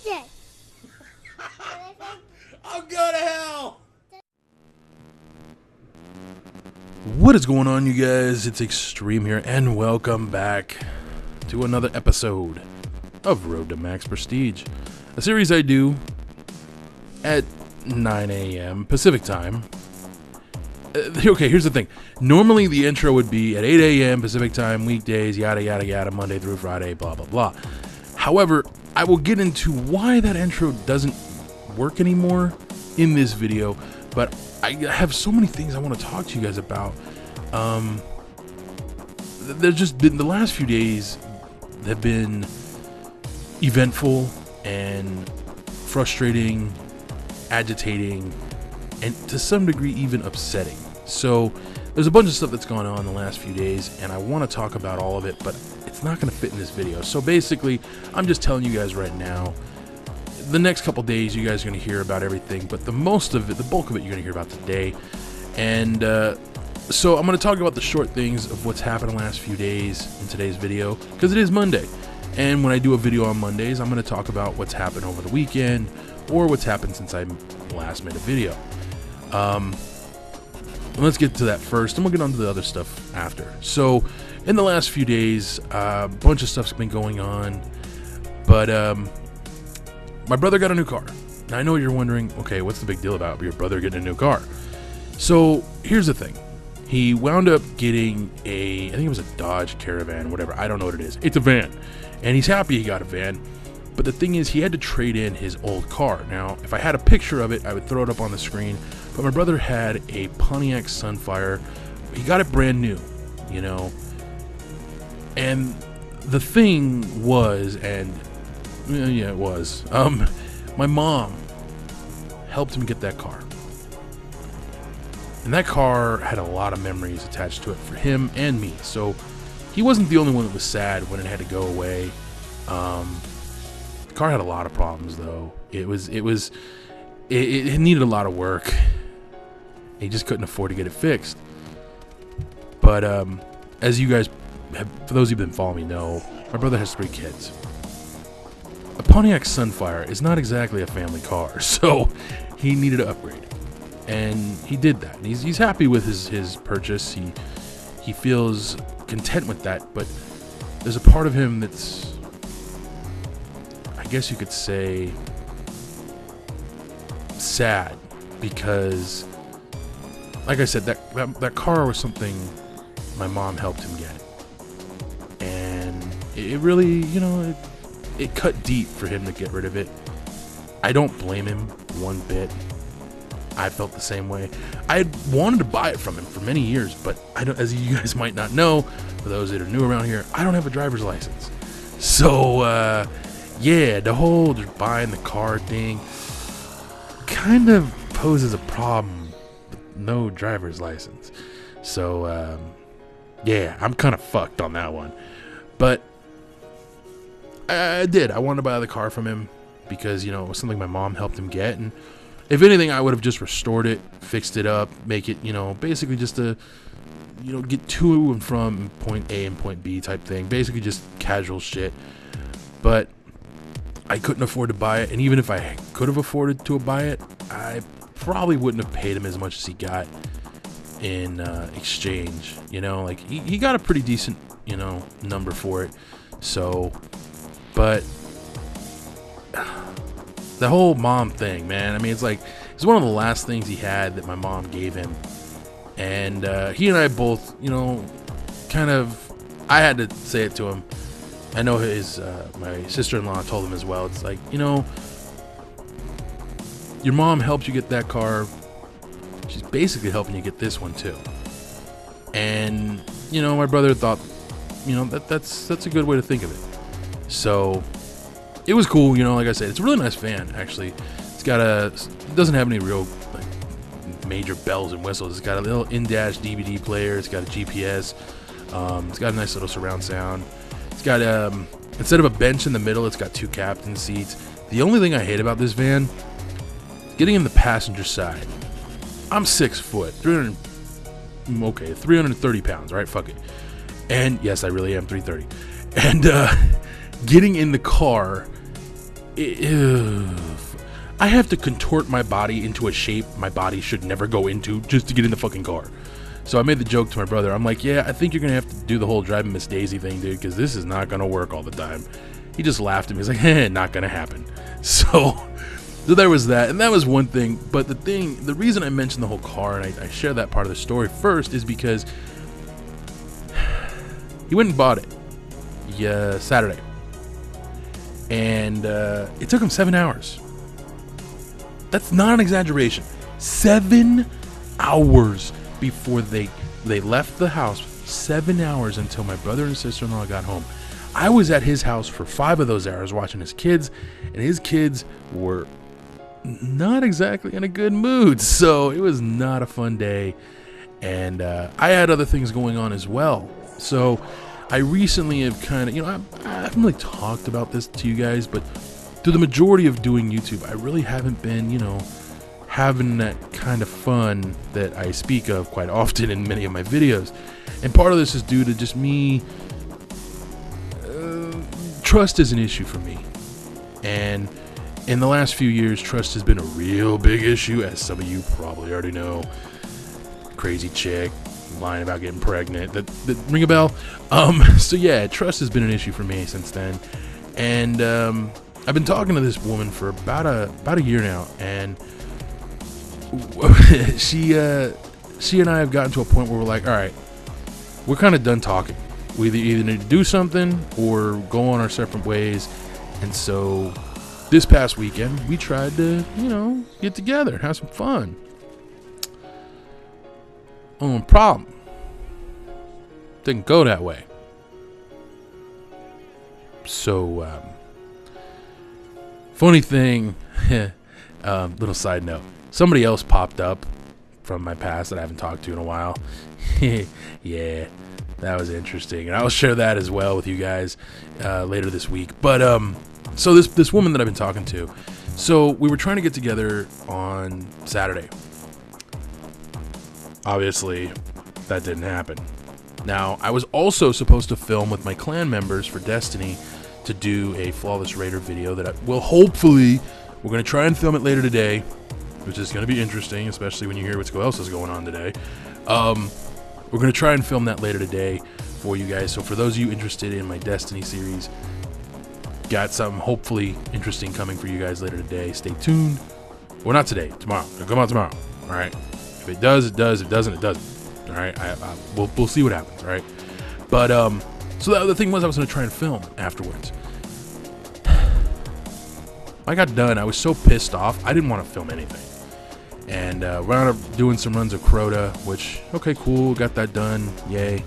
DJ. I'm going to hell. What is going on, you guys? It's Extreme here, and welcome back to another episode of Road to Max Prestige, a series I do at 9 a.m. Pacific time. Okay, here's the thing. Normally the intro would be at 8 a.m. Pacific time, weekdays, yada yada yada, Monday through Friday, blah blah blah. However, I will get into why that intro doesn't work anymore in this video, but I have so many things I want to talk to you guys about. There's just been, the last few days have been eventful and frustrating, agitating, and to some degree even upsetting. So there's a bunch of stuff that's gone on the last few days, and I want to talk about all of it, but it's not going to fit in this video. So basically, I'm just telling you guys right now, the next couple days you guys are going to hear about everything, but the bulk of it you're going to hear about today. And so I'm going to talk about the short things of what's happened the last few days in today's video, because it is Monday. And when I do a video on Mondays, I'm going to talk about what's happened over the weekend or what's happened since I last made a video. Let's get to that first, and we'll get on to the other stuff after. So in the last few days, a bunch of stuff's been going on, but my brother got a new car. Now I know you're wondering, okay, what's the big deal about your brother getting a new car? So here's the thing. He wound up getting I think it was a Dodge Caravan, whatever. I don't know what it is. It's a van. And he's happy he got a van. But the thing is, he had to trade in his old car. Now, if I had a picture of it, I would throw it up on the screen. But my brother had a Pontiac Sunfire. He got it brand new, you know. And the thing was, and yeah, it was, my mom helped him get that car. And that car had a lot of memories attached to it for him and me. So he wasn't the only one that was sad when it had to go away. The car had a lot of problems, though. It needed a lot of work. He just couldn't afford to get it fixed. But as you guys have, for those who've been following me, know, my brother has 3 kids. A Pontiac Sunfire is not exactly a family car, so he needed to upgrade. And he did that. And he's happy with his purchase. He feels content with that, but there's a part of him that's, I guess you could say, sad, because like I said, that car was something my mom helped him get, and it really, you know, it cut deep for him to get rid of it. I don't blame him one bit. I felt the same way. I had wanted to buy it from him for many years, but I don't, as you guys might not know, for those that are new around here, I don't have a driver's license. So yeah, the whole just buying the car thing kind of poses a problem with no driver's license. So yeah, I'm kind of fucked on that one. But I wanted to buy the car from him because, you know, it was something my mom helped him get, and if anything, I would have just restored it, fixed it up, make it, you know, basically just a, you know, get to and from point A and point B type thing. Basically just casual shit. But I couldn't afford to buy it, and even if I could have afforded to buy it, I probably wouldn't have paid him as much as he got in exchange. You know, like he got a pretty decent, you know, number for it. So, but the whole mom thing, man, I mean, it's like, it's one of the last things he had that my mom gave him. And he and I both, you know, kind of, I had to say it to him. I know my sister-in-law told him as well. It's like, you know, your mom helped you get that car. She's basically helping you get this one too. And, you know, my brother thought, you know, that's a good way to think of it. So it was cool, you know, like I said, it's a really nice van, actually. It doesn't have any real, like, major bells and whistles. It's got a little in-dash DVD player. It's got a GPS. It's got a nice little surround sound. It's got, instead of a bench in the middle, it's got 2 captain seats. The only thing I hate about this van, getting in the passenger side. I'm 6 foot, 330 pounds, right? Fuck it. And yes, I really am 330. And getting in the car I have to contort my body into a shape my body should never go into just to get in the fucking car. So I made the joke to my brother. I'm like, yeah, I think you're going to have to do the whole driving Miss Daisy thing, dude, because this is not going to work all the time. He just laughed at me. He's like, not going to happen. So there was that. And that was one thing. But the reason I mentioned the whole car, and I share that part of the story first, is because he went and bought it Saturday. And it took him 7 hours. That's not an exaggeration. 7 hours before they left the house. 7 hours until my brother and sister-in-law got home. I was at his house for 5 of those hours watching his kids, and his kids were not exactly in a good mood. So it was not a fun day, and I had other things going on as well. So I recently have kind of, I haven't really talked about this to you guys, but through the majority of doing YouTube, I really haven't been, having that kind of fun that I speak of quite often in many of my videos. And part of this is due to just me. Trust is an issue for me. And in the last few years, trust has been a real big issue, as some of you probably already know. Crazy chick lying about getting pregnant. That ring a bell? So yeah, trust has been an issue for me since then. And I've been talking to this woman for about a year now, and she and I have gotten to a point where we're like, all right, we're kind of done talking. We either need to do something or go on our separate ways. And so this past weekend, we tried to, get together and have some fun. Only problem, didn't go that way. So, funny thing, little side note, somebody else popped up from my past that I haven't talked to in a while. Yeah, that was interesting, and I'll share that as well with you guys later this week. But so this woman that I've been talking to, so we were trying to get together on Saturday. Obviously, that didn't happen. Now, I was also supposed to film with my clan members for Destiny to do a Flawless Raider video that we're going to try and film it later today, which is going to be interesting, especially when you hear what else is going on today. We're going to try and film that later today for you guys. So for those of you interested in my Destiny series, got something hopefully interesting coming for you guys later today. Stay tuned. Well, not today, tomorrow. It'll come out tomorrow. All right. If it does, it does. If it doesn't, it doesn't. All right. We'll see what happens. All right. But so the other thing was I was going to try and film afterwards. I got done. I was so pissed off. I didn't want to film anything. And wound up doing some runs of Crota, which, okay, cool, got that done, yay.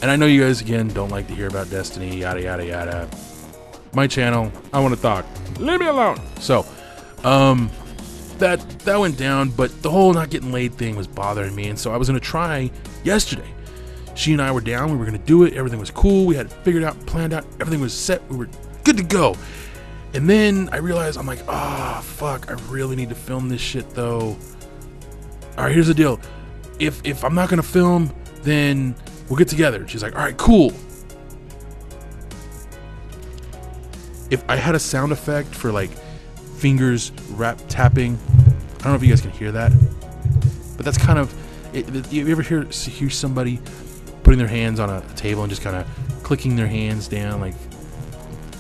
And I know you guys, again, don't like to hear about Destiny, yada, yada, yada. My channel, I want to talk. Leave me alone. So, that went down, but the whole not getting laid thing was bothering me, and so I was going to try yesterday. She and I were down, we were going to do it, everything was cool, we had it figured out, planned out, everything was set, we were good to go. And then I realized, I'm like, fuck, I really need to film this shit, though. All right, here's the deal. If I'm not going to film, then we'll get together. And she's like, all right, cool. If I had a sound effect for, like, fingers rap tapping, I don't know if you guys can hear that, but that's kind of, you ever hear somebody putting their hands on a table and just kind of clicking their hands down, like,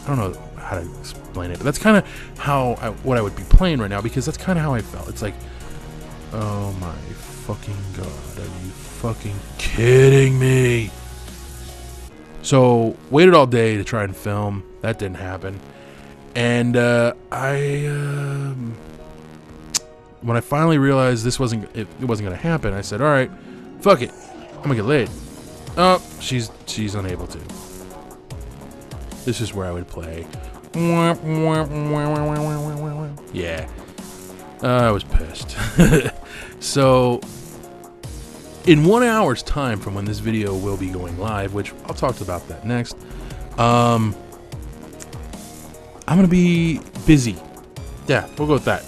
I don't know how to explain it, but that's kind of what I would be playing right now, because that's kind of how I felt. It's like, oh my fucking god, are you fucking kidding me? So waited all day to try and film. That didn't happen. And when I finally realized it wasn't gonna happen, I said, all right, fuck it, I'm gonna get laid. Oh, she's unable to. This is where I would play. Yeah, I was pissed. So in 1 hour's time from when this video will be going live, which I'll talk about that next, I'm gonna be busy. Yeah, we'll go with that.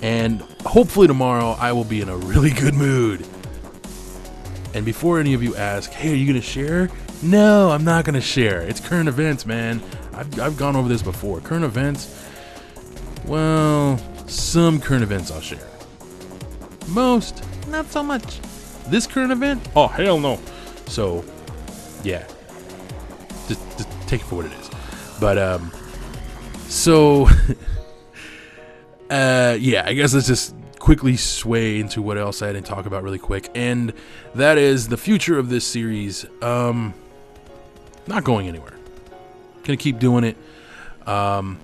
And hopefully tomorrow I will be in a really good mood. And before any of you ask, hey, are you gonna share? No, I'm not gonna share. It's current events, man. I've gone over this before. Current events, Well, some current events I'll share. Most, not so much. This current event? Oh, hell no. So, yeah. Just take it for what it is. But, so, yeah, I guess let's just quickly sway into what else I didn't talk about really quick. And that is the future of this series. Not going anywhere. Gonna keep doing it. I'm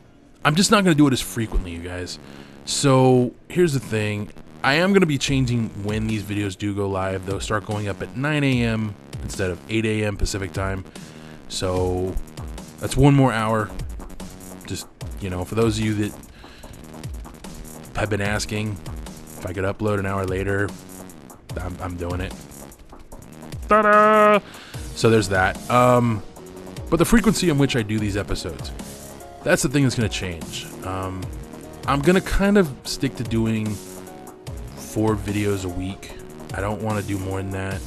just not gonna do it as frequently, you guys. So, here's the thing. I am going to be changing when these videos do go live. They'll start going up at 9 a.m. instead of 8 a.m. Pacific time. So that's one more hour. Just, you know, for those of you that have been asking if I could upload an hour later, I'm doing it. Ta-da! So there's that. But the frequency in which I do these episodes, that's the thing that's going to change. I'm going to kind of stick to doing 4 videos a week. I don't want to do more than that.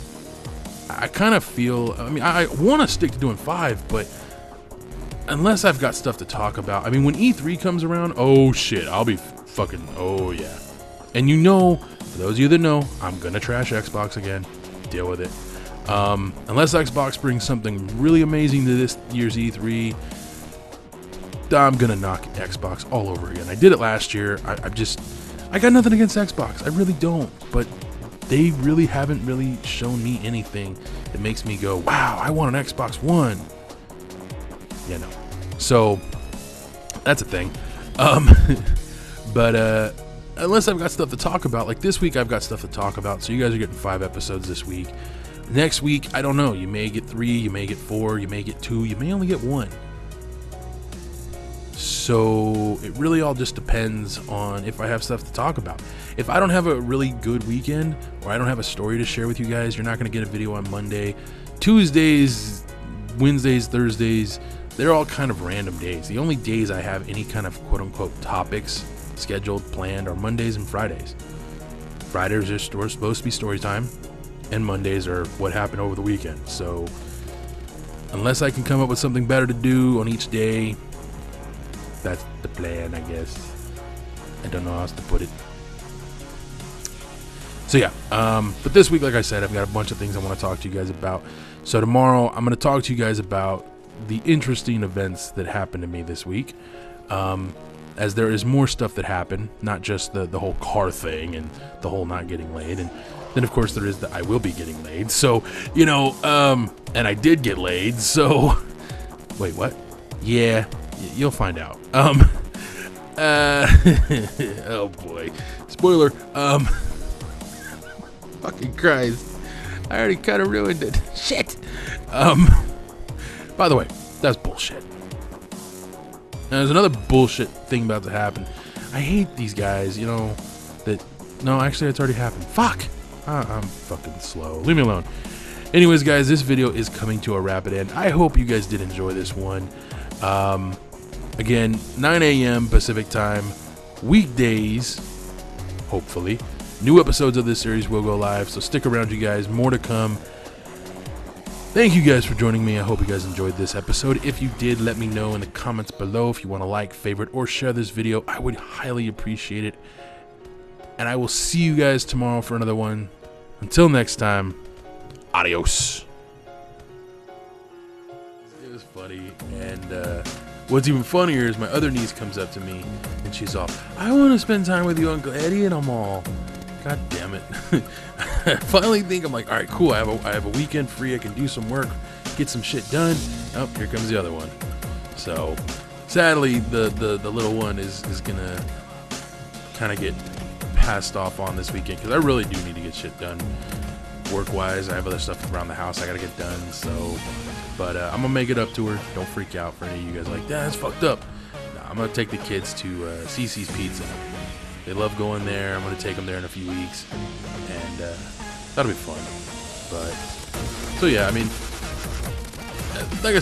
I kind of feel, I mean, I want to stick to doing 5, but unless I've got stuff to talk about, I mean, when E3 comes around, oh shit, I'll be fucking, oh yeah. And you know, for those of you that know, I'm gonna trash Xbox again. Deal with it. Unless Xbox brings something really amazing to this year's E3, I'm gonna knock Xbox all over again. I did it last year. I got nothing against Xbox. I really don't. But they really haven't really shown me anything that makes me go, wow, I want an Xbox One. You know. So, that's a thing. But unless I've got stuff to talk about, like this week I've got stuff to talk about. So you guys are getting 5 episodes this week. Next week, I don't know. You may get 3, you may get 4, you may get 2, you may only get 1. So it really all just depends on if I have stuff to talk about. If I don't have a really good weekend, or I don't have a story to share with you guys, you're not going to get a video on Monday. Tuesdays, Wednesdays, Thursdays, they're all kind of random days. The only days I have any kind of quote-unquote topics scheduled, planned, are Mondays and Fridays. Fridays are supposed to be story time, and Mondays are what happened over the weekend. So unless I can come up with something better to do on each day, that's the plan, I guess. I don't know how else to put it. So yeah, but this week, like I said, I've got a bunch of things I want to talk to you guys about. So tomorrow, I'm going to talk to you guys about the interesting events that happened to me this week. As there is more stuff that happened, not just the whole car thing and the whole not getting laid. And then, of course, there is the I will be getting laid. So, you know, and I did get laid. So, wait, what? Yeah. You'll find out. Oh boy. Spoiler. Fucking Christ. I already kind of ruined it. Shit. By the way, that's bullshit. Now, there's another bullshit thing about to happen. I hate these guys, you know, that, no, actually, it's already happened. Fuck. I'm fucking slow. Leave me alone. Anyways, guys, this video is coming to a rapid end. I hope you guys did enjoy this one. Again, 9 a.m. Pacific time, weekdays, hopefully. New episodes of this series will go live, so stick around, you guys. More to come. Thank you guys for joining me. I hope you guys enjoyed this episode. If you did, let me know in the comments below. If you want to like, favorite, or share this video, I would highly appreciate it. And I will see you guys tomorrow for another one. Until next time, adios. It was funny, and what's even funnier is my other niece comes up to me and she's all, I want to spend time with you, Uncle Eddie, and I'm all, God damn it. I finally think, I'm like, all right, cool. I have a weekend free. I can do some work, get some shit done. Oh, here comes the other one. So sadly, the little one is gonna kind of get passed off on this weekend, because I really do need to get shit done work-wise. I have other stuff around the house I gotta get done. So, but I'm gonna make it up to her. Don't freak out for any of you guys like, that's fucked up. No, I'm gonna take the kids to CC's Pizza. They love going there. I'm gonna take them there in a few weeks, and that'll be fun. But so yeah, I mean, like I